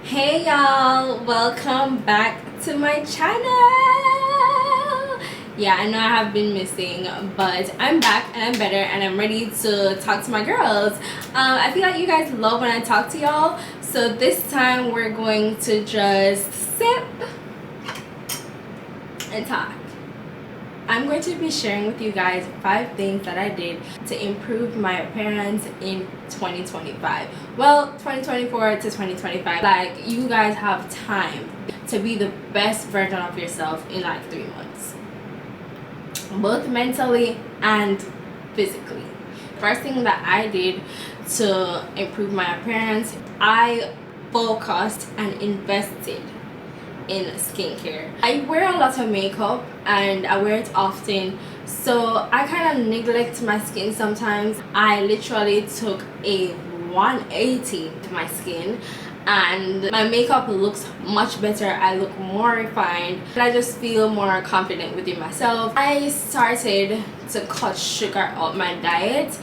Hey y'all, welcome back to my channel. Yeah, I know I have been missing, but I'm back and I'm better and I'm ready to talk to my girls. I feel like you guys love when I talk to y'all, so this time we're going to just sip and talk. I'm going to be sharing with you guys 5 things that I did to improve my appearance in 2025. Well, 2024 to 2025. Like, you guys have time to be the best version of yourself in like 3 months. Both mentally and physically. First thing that I did to improve my appearance, I focused and invested in skincare. I wear a lot of makeup and I wear it often, so I kind of neglect my skin sometimes. I literally took a 180 to my skin and my makeup looks much better. I look more refined and I just feel more confident within myself. I started to cut sugar out my diet,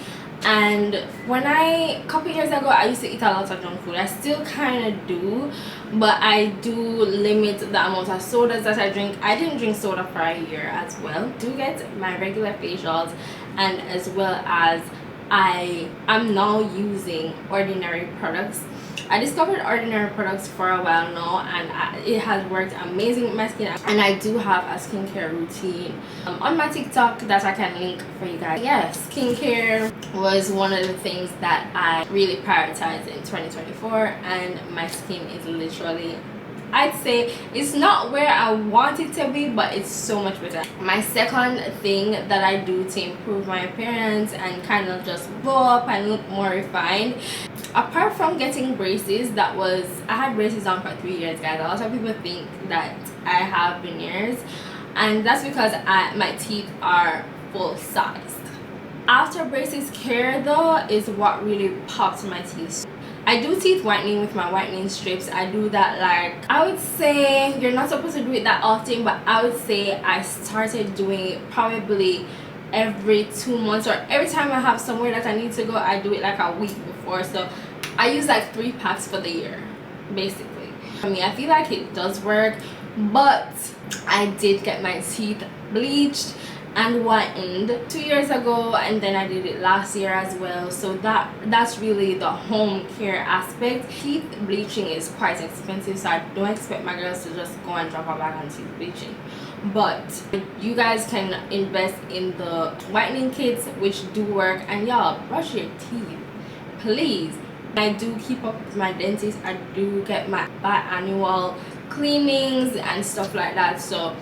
and a couple years ago I used to eat a lot of junk food. I still kind of do, but I do limit the amount of sodas that I drink. I didn't drink soda for a year as well. Do get my regular facials, and as well as I am now using ordinary products. I discovered ordinary products for a while now, and it has worked amazing with my skin. And I do have a skincare routine on my TikTok that I can link for you guys. Yeah, skincare was one of the things that I really prioritized in 2024, and my skin is literally, I'd say it's not where I want it to be, but it's so much better. My second thing that I do to improve my appearance and kind of just glow up and look more refined, apart from getting braces, I had braces on for 3 years, guys. A lot of people think that I have veneers, and that's because my teeth are full sized. After braces care though is what really pops my teeth. I do teeth whitening with my whitening strips. I do that, like, I would say you're not supposed to do it that often, but I would say I started doing it probably every 2 months, or every time I have somewhere that I need to go, I do it like a week before. So I use like 3 packs for the year basically. I mean, I feel like it does work, but I did get my teeth bleached and whitened 2 years ago, and then I did it last year as well. So that's really the home care aspect. Teeth bleaching is quite expensive, so I don't expect my girls to just go and drop a bag on teeth bleaching, but you guys can invest in the whitening kits, which do work. And y'all, brush your teeth, please. I do keep up with my dentist. I do get my biannual cleanings and stuff like that. So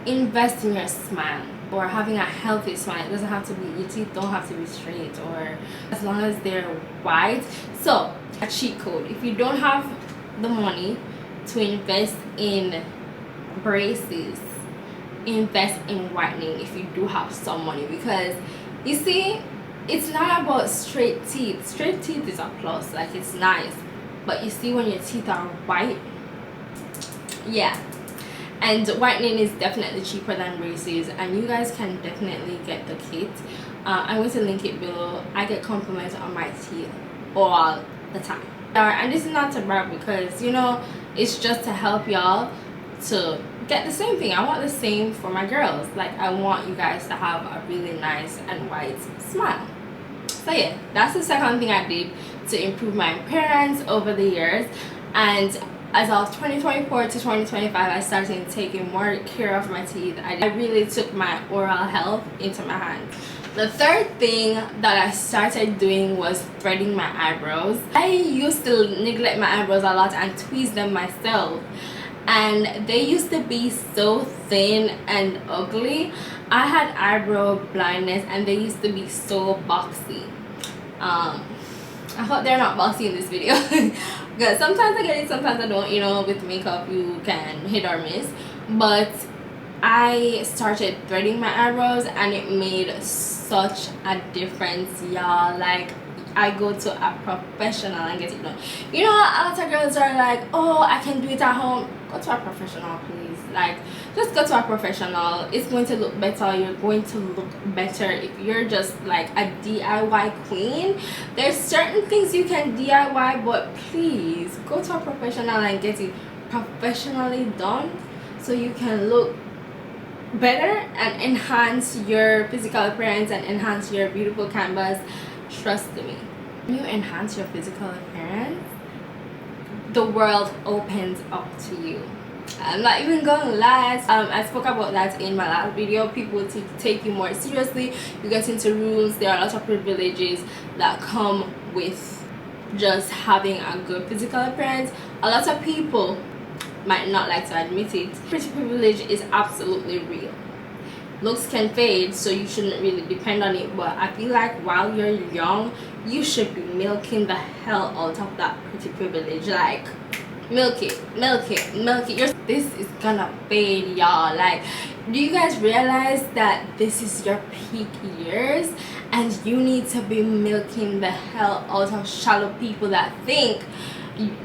invest in your smile, or having a healthy smile. It doesn't have to be, your teeth don't have to be straight, or as long as they're white. So a cheat code: if you don't have the money to invest in braces, invest in whitening if you do have some money. Because you see, it's not about straight teeth. Straight teeth is a plus, like, it's nice, but you see when your teeth are white, yeah. And whitening is definitely cheaper than braces, and you guys can definitely get the kit. I'm going to link it below. I get compliments on my teeth all the time, and this is not to brag, because you know, it's just to help y'all to get the same thing. I want the same for my girls. Like, I want you guys to have a really nice and white smile. So yeah, that's the second thing I did to improve my appearance over the years. And as of 2024 to 2025, I started taking more care of my teeth. I really took my oral health into my hands. The third thing that I started doing was threading my eyebrows. I used to neglect my eyebrows a lot and tweeze them myself, and they used to be so thin and ugly. I had eyebrow blindness and they used to be so boxy. I hope they're not boxy in this video because sometimes I get it, sometimes I don't. You know, with makeup you can hit or miss. But I started threading my eyebrows and it made such a difference, y'all. Like, I go to a professional and get it done. You know, a lot of girls are like, oh, I can do it at home. Go to a professional, please. Like, just go to a professional. It's going to look better. You're going to look better if you're just like a DIY queen. There's certain things you can DIY, but please go to a professional and get it professionally done so you can look better and enhance your physical appearance and enhance your beautiful canvas. Trust me, when you enhance your physical appearance, the world opens up to you. I'm not even gonna lie. I spoke about that in my last video. People will take you more seriously. You get into rooms. There are a lot of privileges that come with just having a good physical appearance. A lot of people might not like to admit it. Pretty privilege is absolutely real. Looks can fade, so you shouldn't really depend on it, but I feel like while you're young, you should be milking the hell out of that pretty privilege. Like, milk it, milk it, milk it. This is gonna fade, y'all. Like, do you guys realize that this is your peak years and you need to be milking the hell out of shallow people that think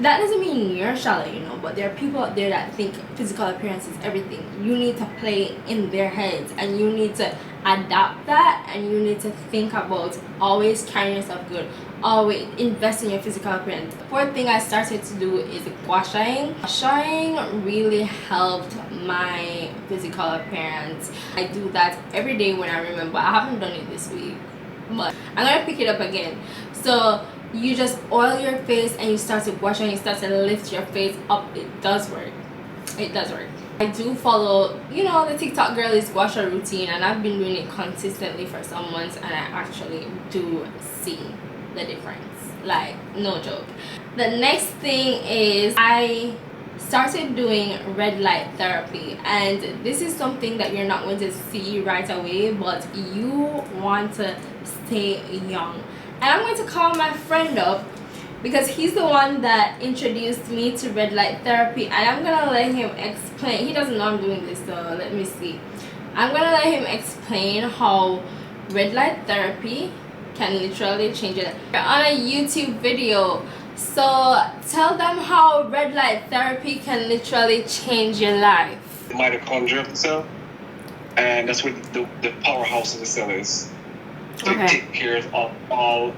that doesn't mean you're shallow, you know, but there are people out there that think physical appearance is everything. You need to play in their heads and you need to adapt that, and you need to think about always carrying yourself good, always invest in your physical appearance. The fourth thing I started to do is gua shaing. Shaing really helped my physical appearance. I do that every day when I remember. I haven't done it this week, but I'm gonna pick it up again. So you just oil your face and you start to gua sha and you start to lift your face up. It does work. It does work. I do follow, you know, the TikTok girl is gua sha routine, and I've been doing it consistently for some months, and I actually do see the difference. Like, no joke. The next thing is I started doing red light therapy, and this is something that you're not going to see right away, but you want to stay young. And I'm going to call my friend up because he's the one that introduced me to red light therapy, and I'm gonna let him explain. He doesn't know I'm doing this, so let me see. I'm gonna let him explain how red light therapy can literally change it. We're on a YouTube video, so tell them how red light therapy can literally change your life. The mitochondria of the cell, and that's what the powerhouse of the cell is. So Okay. it takes care of all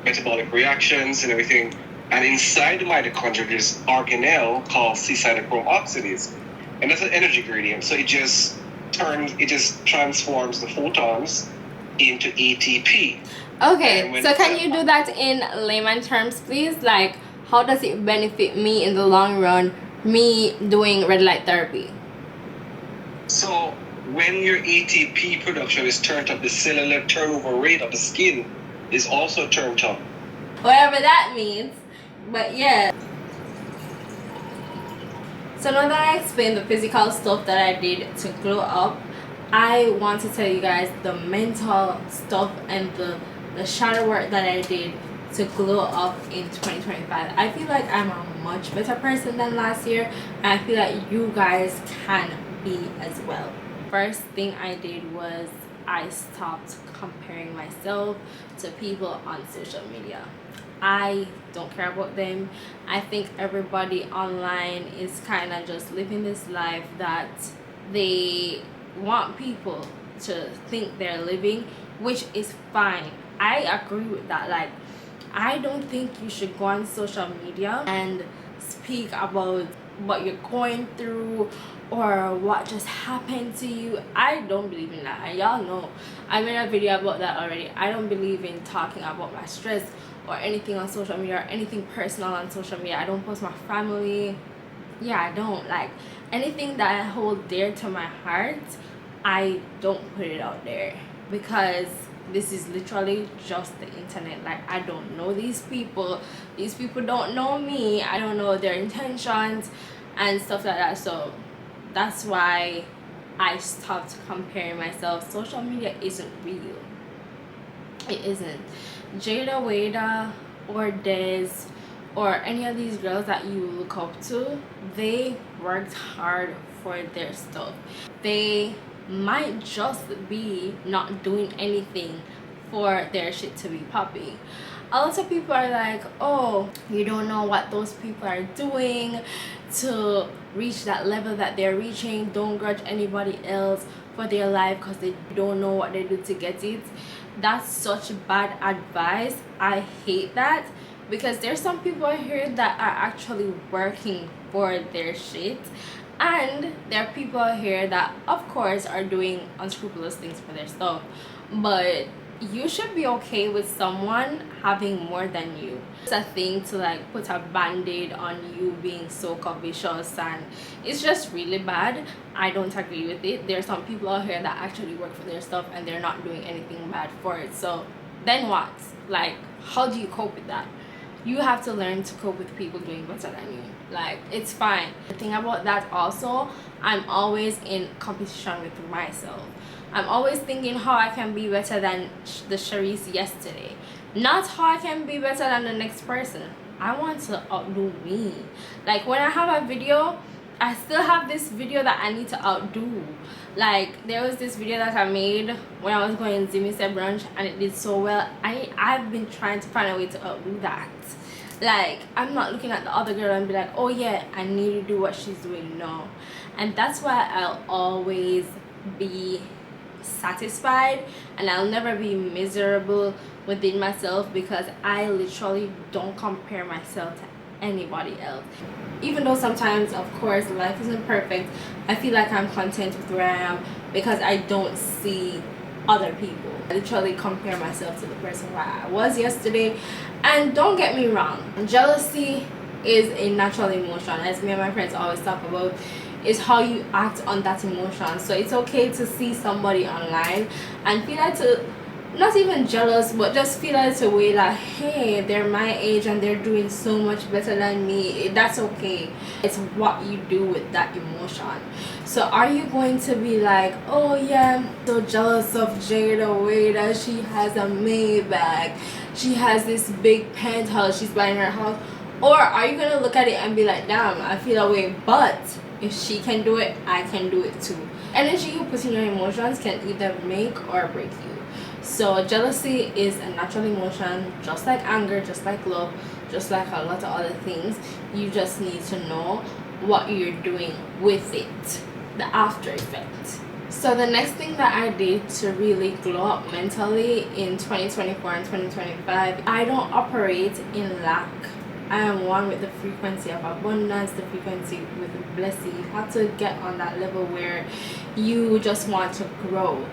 metabolic reactions and everything. And inside the mitochondria, there's organelle called C-cytochrome oxidase, and that's an energy gradient. So it just transforms the photons into ATP. Okay, so can you do that in layman terms, please? Like, how does it benefit me in the long run, me doing red light therapy? So when your ATP production is turned up, the cellular turnover rate of the skin is also turned up. Whatever that means, but yeah. So now that I explained the physical stuff that I did to glow up, I want to tell you guys the mental stuff and the shadow work that I did to glow up in 2025. I feel like I'm a much better person than last year, and I feel like you guys can be as well. First thing I did was I stopped comparing myself to people on social media. I don't care about them. I think everybody online is kind of just living this life that they want people to think they're living, which is fine. I agree with that. Like, I don't think you should go on social media and speak about what you're going through or what just happened to you. I don't believe in that, and y'all know I made a video about that already. I don't believe in talking about my stress or anything on social media or anything personal on social media. I don't post my family. Yeah, I don't. Like, anything that I hold dear to my heart, I don't put it out there, because this is literally just the internet. Like, I don't know these people don't know me. I don't know their intentions and stuff like that. So that's why I stopped comparing myself. Social media isn't real. It isn't. Jada Wada or Des or any of these girls that you look up to, they worked hard for their stuff. They might just be not doing anything for their shit to be popping. A lot of people are like, oh, you don't know what those people are doing to reach that level that they're reaching. Don't grudge anybody else for their life because they don't know what they do to get it. That's such bad advice. I hate that, because there's some people out here that are actually working for their shit, and there are people out here that of course are doing unscrupulous things for their stuff, but you should be okay with someone having more than you. It's a thing to like put a band-aid on you being so covetous, and it's just really bad. I don't agree with it. There's some people out here that actually work for their stuff and they're not doing anything bad for it. So then what? Like, how do you cope with that? You have to learn to cope with people doing better than you. Like, it's fine. The thing about that also, I'm always in competition with myself. I'm always thinking how I can be better than the Sharice yesterday, not how I can be better than the next person. I want to outdo me. Like, when I have a video, I still have this video that I need to outdo. Like, there was this video that I made when I was going Zimmy said brunch, and it did so well. I've been trying to find a way to outdo that. Like, I'm not looking at the other girl and be like, oh yeah, I need to do what she's doing. No. And that's why I'll always be satisfied and I'll never be miserable within myself, because I literally don't compare myself to anybody else. Even though sometimes, of course, life isn't perfect, I feel like I'm content with where I am because I don't see other people. I literally compare myself to the person where I was yesterday. And don't get me wrong, jealousy is a natural emotion, as me and my friends always talk about. Is how you act on that emotion. So it's okay to see somebody online and feel like to, not even jealous, but just feel like a way like, hey, they're my age and they're doing so much better than me. That's okay. It's what you do with that emotion. So are you going to be like, oh yeah, I'm so jealous of Jada way that she has a Maybach, she has this big penthouse, she's buying her house? Or are you gonna look at it and be like, damn, I feel that way, but if she can do it, I can do it too. Energy you put in your emotions can either make or break you. So jealousy is a natural emotion, just like anger, just like love, just like a lot of other things. You just need to know what you're doing with it, the after effect. So the next thing that I did to really glow up mentally in 2024 and 2025, I don't operate in lack. I am one with the frequency of abundance, the frequency with the blessing. You have to get on that level where you just want to grow.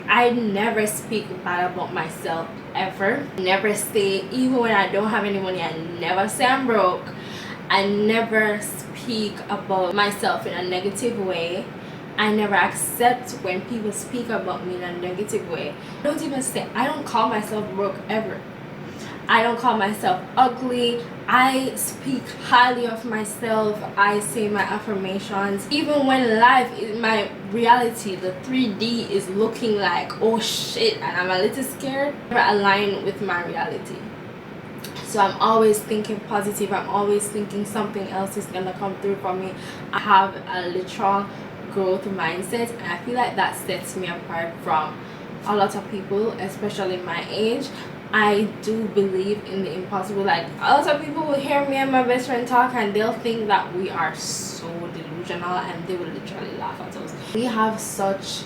I never speak bad about myself ever. Never say, even when I don't have any money, I never say I'm broke. I never speak about myself in a negative way. I never accept when people speak about me in a negative way. I don't even say, I don't call myself broke ever. I don't call myself ugly. I speak highly of myself. I say my affirmations. Even when life is my reality, the 3D is looking like, oh shit, and I'm a little scared, I never align with my reality. So I'm always thinking positive. I'm always thinking something else is gonna come through for me. I have a literal growth mindset, and I feel like that sets me apart from a lot of people, especially my age. I do believe in the impossible. Like, a lot of people will hear me and my best friend talk and they'll think that we are so delusional, and they will literally laugh at us. We have such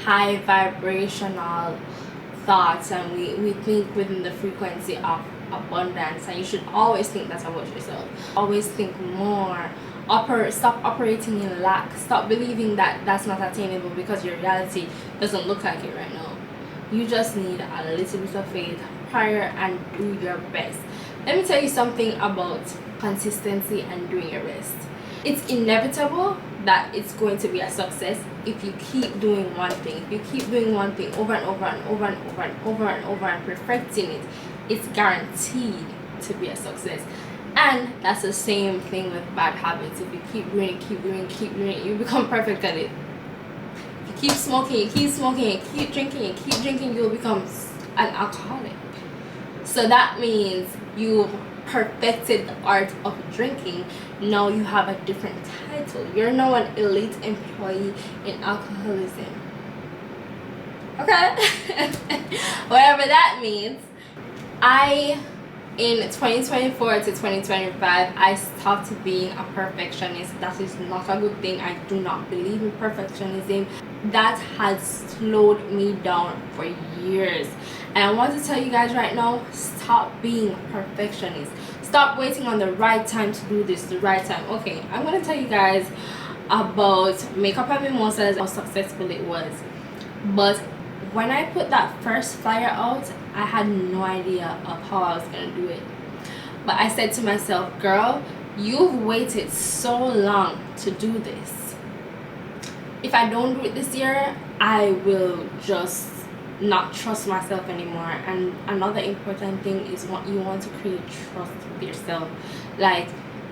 high vibrational thoughts, and we think within the frequency of abundance, and you should always think that about yourself. Always think more. Stop operating in lack. Stop believing that that's not attainable because your reality doesn't look like it right now. You just need a little bit of faith, prayer, and do your best. Let me tell you something about consistency and doing your best. It's inevitable that it's going to be a success if you keep doing one thing. If you keep doing one thing over and over and over and over and over and over and perfecting it, it's guaranteed to be a success. And that's the same thing with bad habits. If you keep doing it, you become perfect at it. Keep smoking, you keep drinking, you'll become an alcoholic. So that means you've perfected the art of drinking. Now you have a different title. You're now an elite employee in alcoholism. Okay. Whatever that means. In 2024 to 2025, I stopped being a perfectionist. That is not a good thing. I do not believe in perfectionism. That has slowed me down for years. And I want to tell you guys right now, stop being a perfectionist. Stop waiting on the right time to do this, the right time. Okay, I'm going to tell you guys about Makeup and Mimosas, how successful it was. But when I put that first flyer out, I had no idea of how I was going to do it. But I said to myself, girl, you've waited so long to do this. If I don't do it this year, I will just not trust myself anymore. And another important thing is what you want to create trust with yourself. Like,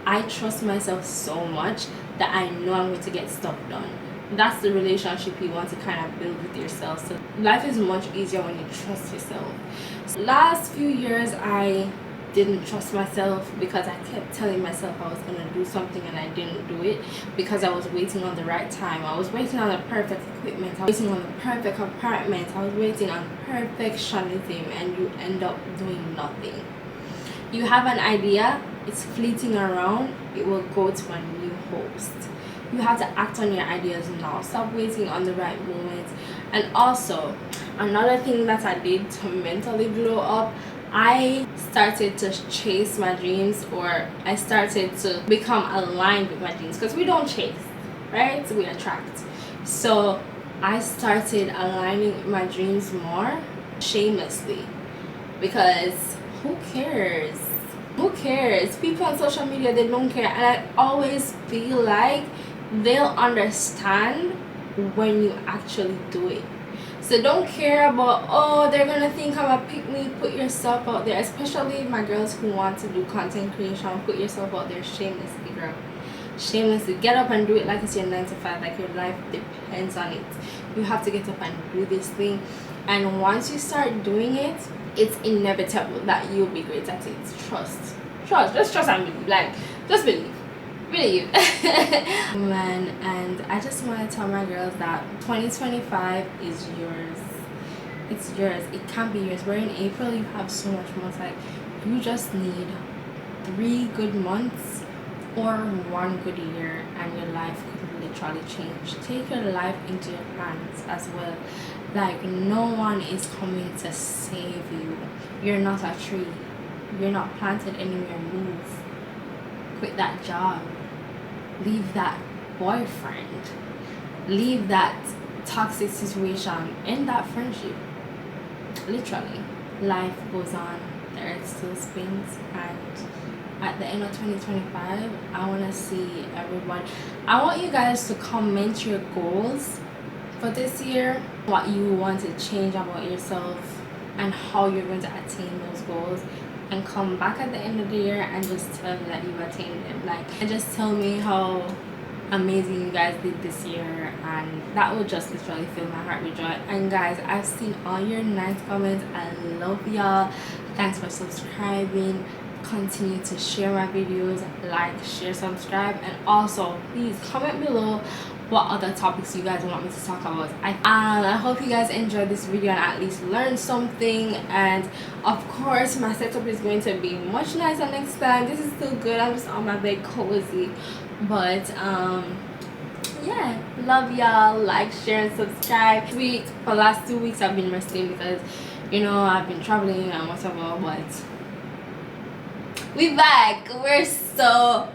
I trust myself so much that I know I'm going to get stuff done. That's the relationship you want to kind of build with yourself. So life is much easier when you trust yourself. So last few years I didn't trust myself because I kept telling myself I was going to do something and I didn't do it because I was waiting on the right time. I was waiting on the perfect equipment. I was waiting on the perfect apartment. I was waiting on perfectionism, and you end up doing nothing. You have an idea, it's fleeting around, it will go to a new host. You have to act on your ideas now. Stop waiting on the right moment. And also, another thing that I did to mentally glow up, I started to chase my dreams, or I started to become aligned with my dreams, because we don't chase, right? We attract. So I started aligning with my dreams more shamelessly, because who cares? Who cares? People on social media, they don't care. And I always feel like they'll understand when you actually do it. So don't care about, oh, they're gonna think I'm a pick me. Put yourself out there, especially my girls who want to do content creation. Put yourself out there shamelessly, girl. Shamelessly. Get up and do it like it's your 9 to 5, like your life depends on it. You have to get up and do this thing, and once you start doing it, it's inevitable that you'll be great at it. Trust, just trust and believe. Like, just believe. Man, and I just want to tell my girls that 2025 is yours. It's yours. It can be yours. We're in April. You have so much more time. You just need 3 good months or 1 good year, and your life could literally change. Take your life into your hands as well. Like, no one is coming to save you. You're not a tree. You're not planted anywhere. Move. Quit that job. Leave that boyfriend. Leave that toxic situation. End that friendship. Literally. Life goes on. The earth still spins. And at the end of 2025, I want to see everyone. I want you guys to comment your goals for this year. What you want to change about yourself and how you're going to attain those goals. And come back at the end of the year and just tell me that you've attained them. Like, and just tell me how amazing you guys did this year, and that would just literally fill my heart with joy. And guys, I've seen all your nice comments. I love y'all. Thanks for subscribing. Continue to share my videos, like, share, subscribe, and also please comment below what other topics you guys want me to talk about. I hope you guys enjoyed this video and at least learned something. And of course, my setup is going to be much nicer next time. This is still good. I'm just on my bed cozy, but yeah, love y'all. Like, share, and subscribe. This week, for the last 2 weeks, I've been resting because, you know, I've been traveling and whatever, but we back. We're so